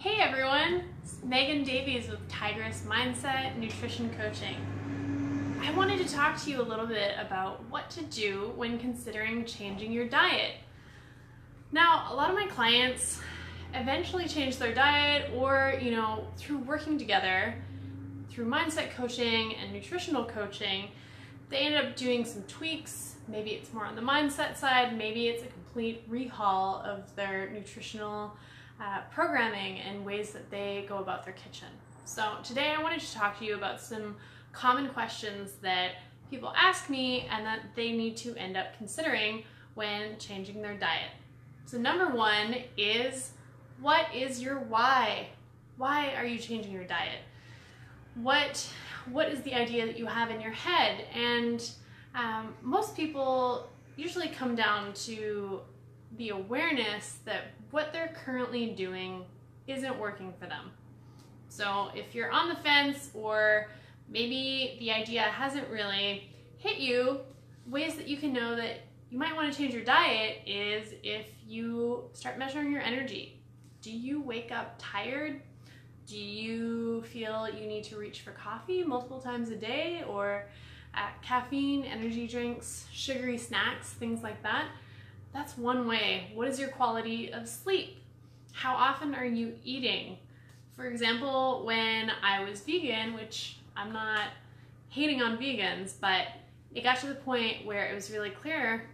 Hey everyone, it's Megan Davies with Tigress Mindset Nutrition Coaching. I wanted to talk to you a little bit about what to do when considering changing your diet. Now, a lot of my clients eventually change their diet or, through working together, through mindset coaching and nutritional coaching, they end up doing some tweaks. Maybe it's more on the mindset side, maybe it's a complete rehaul of their nutritional programming and ways that they go about their kitchen. So today I wanted to talk to you about some common questions that people ask me and that they need to end up considering when changing their diet. So number one is, what is your why? Why are you changing your diet? What is the idea that you have in your head? And most people usually come down to the awareness that what they're currently doing isn't working for them. So if you're on the fence, or maybe the idea hasn't really hit you, ways that you can know that you might want to change your diet is if you start measuring your energy. Do you wake up tired? Do you feel you need to reach for coffee multiple times a day, or caffeine, energy drinks, sugary snacks, things like that? That's one way. What is your quality of sleep? How often are you eating? For example, when I was vegan, which I'm not hating on vegans, but it got to the point where it was really clear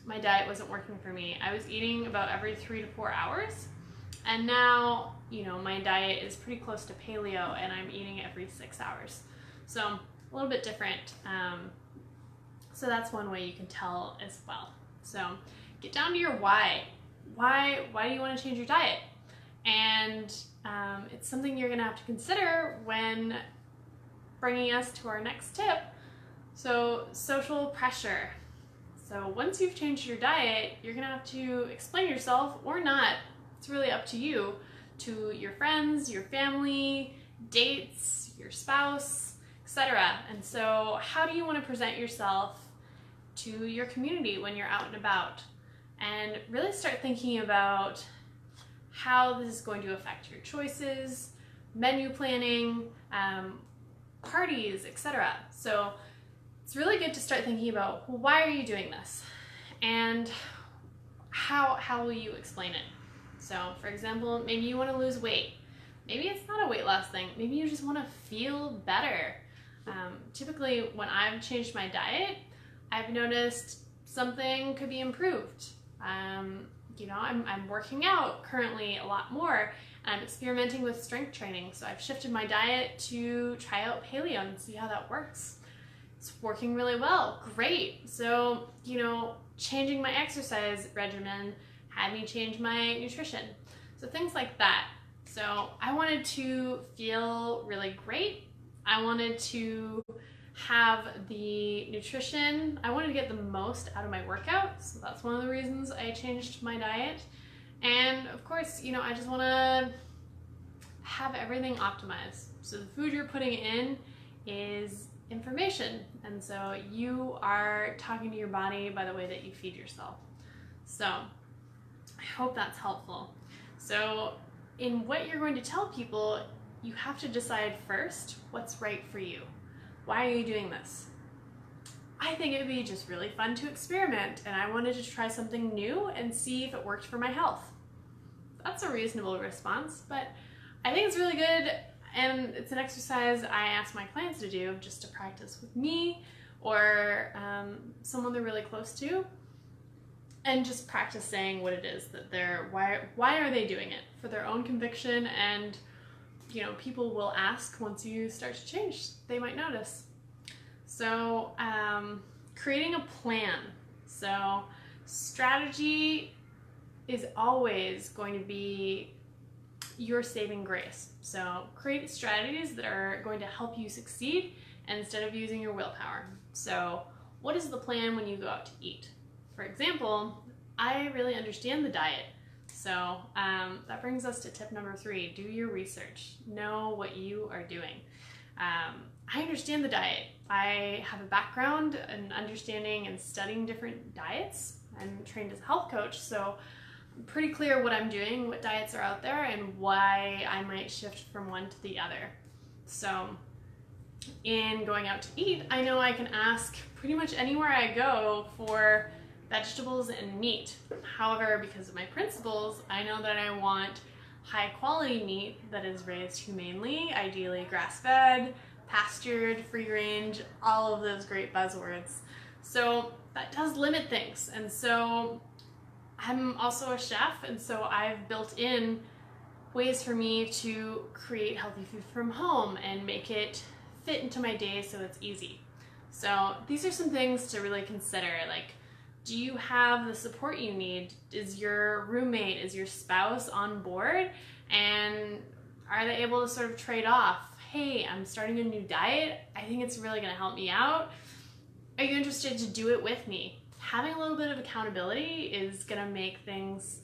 my diet wasn't working for me. I was eating about every 3 to 4 hours, and now, my diet is pretty close to paleo and I'm eating every 6 hours. So a little bit different. So that's one way you can tell as well. So get down to your why. Why do you want to change your diet? And it's something you're going to have to consider when bringing us to our next tip. So social pressure. So once you've changed your diet, you're going to have to explain yourself, or not. It's really up to you, to your friends, your family, dates, your spouse, etc. And so how do you want to present yourself to your community when you're out and about? And really start thinking about how this is going to affect your choices, menu planning, parties, etc. So it's really good to start thinking about, well, why are you doing this? And how will you explain it? So for example, maybe you want to lose weight. Maybe it's not a weight loss thing. Maybe you just want to feel better. Typically when I've changed my diet, I've noticed something could be improved. I'm working out currently a lot more. I'm experimenting with strength training. So I've shifted my diet to try out paleo and see how that works. It's working really well. Great. So, changing my exercise regimen had me change my nutrition. So things like that. So I wanted to feel really great. I wanted to have the nutrition. I wanted to get the most out of my workouts. So that's one of the reasons I changed my diet. And of course, I just want to have everything optimized. So the food you're putting in is information. And so you are talking to your body by the way that you feed yourself. So I hope that's helpful. So in what you're going to tell people, you have to decide first what's right for you. Why are you doing this? I think it would be just really fun to experiment, and I wanted to try something new and see if it worked for my health. That's a reasonable response, but I think it's really good, and it's an exercise I ask my clients to do just to practice with me or someone they're really close to, and just practice saying what it is that why are they doing it for their own conviction. And people will ask once you start to change, they might notice. So creating a plan. So strategy is always going to be your saving grace. So create strategies that are going to help you succeed instead of using your willpower. So what is the plan when you go out to eat? For example, I really understand the diet. So that brings us to tip number 3, do your research. Know what you are doing. I understand the diet. I have a background in understanding and studying different diets. I'm trained as a health coach, so pretty clear what I'm doing, what diets are out there, and why I might shift from one to the other. So in going out to eat, I know I can ask pretty much anywhere I go for vegetables and meat. However, because of my principles, I know that I want high quality meat that is raised humanely, ideally grass-fed, pastured, free range, all of those great buzzwords. So that does limit things. And so I'm also a chef, and so I've built in ways for me to create healthy food from home and make it fit into my day so it's easy. So these are some things to really consider. Like, do you have the support you need? Is your roommate, is your spouse on board? And are they able to sort of trade off? Hey, I'm starting a new diet. I think it's really gonna help me out. Are you interested to do it with me? Having a little bit of accountability is gonna make things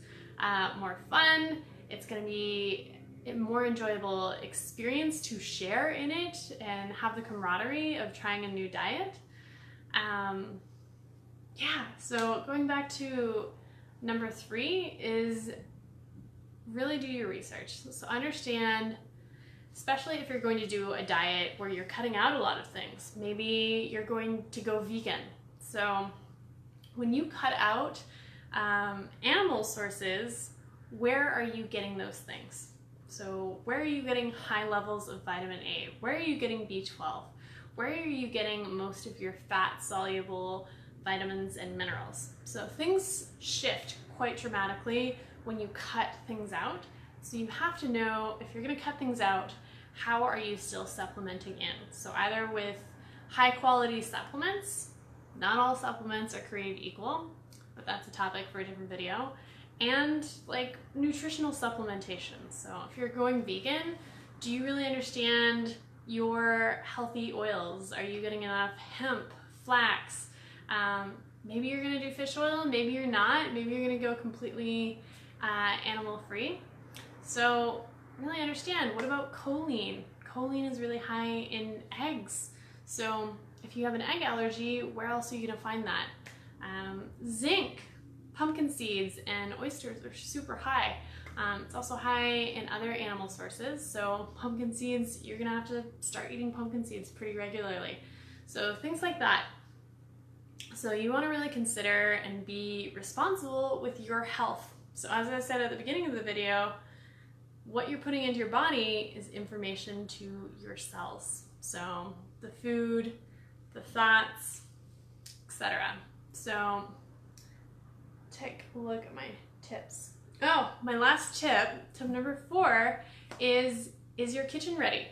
more fun. It's gonna be a more enjoyable experience to share in it and have the camaraderie of trying a new diet. Yeah, so going back to number 3 is really do your research. So understand, especially if you're going to do a diet where you're cutting out a lot of things. Maybe you're going to go vegan. So when you cut out animal sources, where are you getting those things? So where are you getting high levels of vitamin A? Where are you getting B12? Where are you getting most of your fat-soluble vitamins and minerals? So things shift quite dramatically when you cut things out. So you have to know, if you're gonna cut things out, how are you still supplementing in? So either with high quality supplements, not all supplements are created equal, but that's a topic for a different video, and like nutritional supplementation. So if you're going vegan, do you really understand your healthy oils? Are you getting enough hemp, flax? Maybe you're gonna do fish oil, maybe you're not, maybe you're gonna go completely animal free. So really understand, what about choline? Choline is really high in eggs. So if you have an egg allergy, where else are you gonna find that? Zinc, pumpkin seeds and oysters are super high. It's also high in other animal sources. So pumpkin seeds, you're gonna have to start eating pumpkin seeds pretty regularly. So things like that. So you wanna really consider and be responsible with your health. So as I said at the beginning of the video, what you're putting into your body is information to your cells. So the food, the thoughts, etc. So take a look at my tips. Oh, my last tip, tip number 4, is your kitchen ready?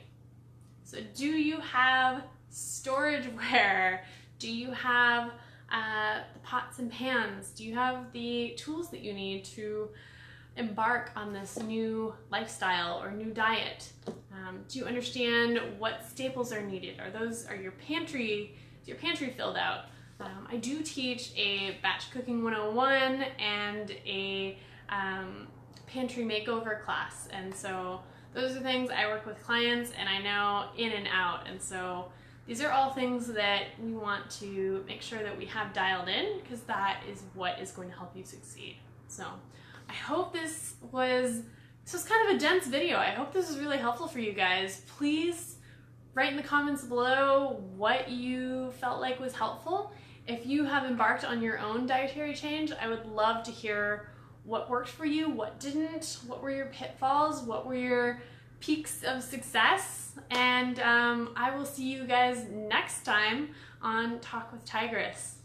So do you have storageware? Do you have the pots and pans? Do you have the tools that you need to embark on this new lifestyle or new diet? Do you understand what staples are needed? Is your pantry filled out? I do teach a batch cooking 101 and a pantry makeover class, and so those are things I work with clients and I know in and out, and so these are all things that we want to make sure that we have dialed in, because that is what is going to help you succeed. So I hope this was kind of a dense video. I hope this was really helpful for you guys. Please write in the comments below what you felt like was helpful. If you have embarked on your own dietary change, I would love to hear what worked for you, what didn't, what were your pitfalls, what were your peaks of success, and I will see you guys next time on Talk with Tigress.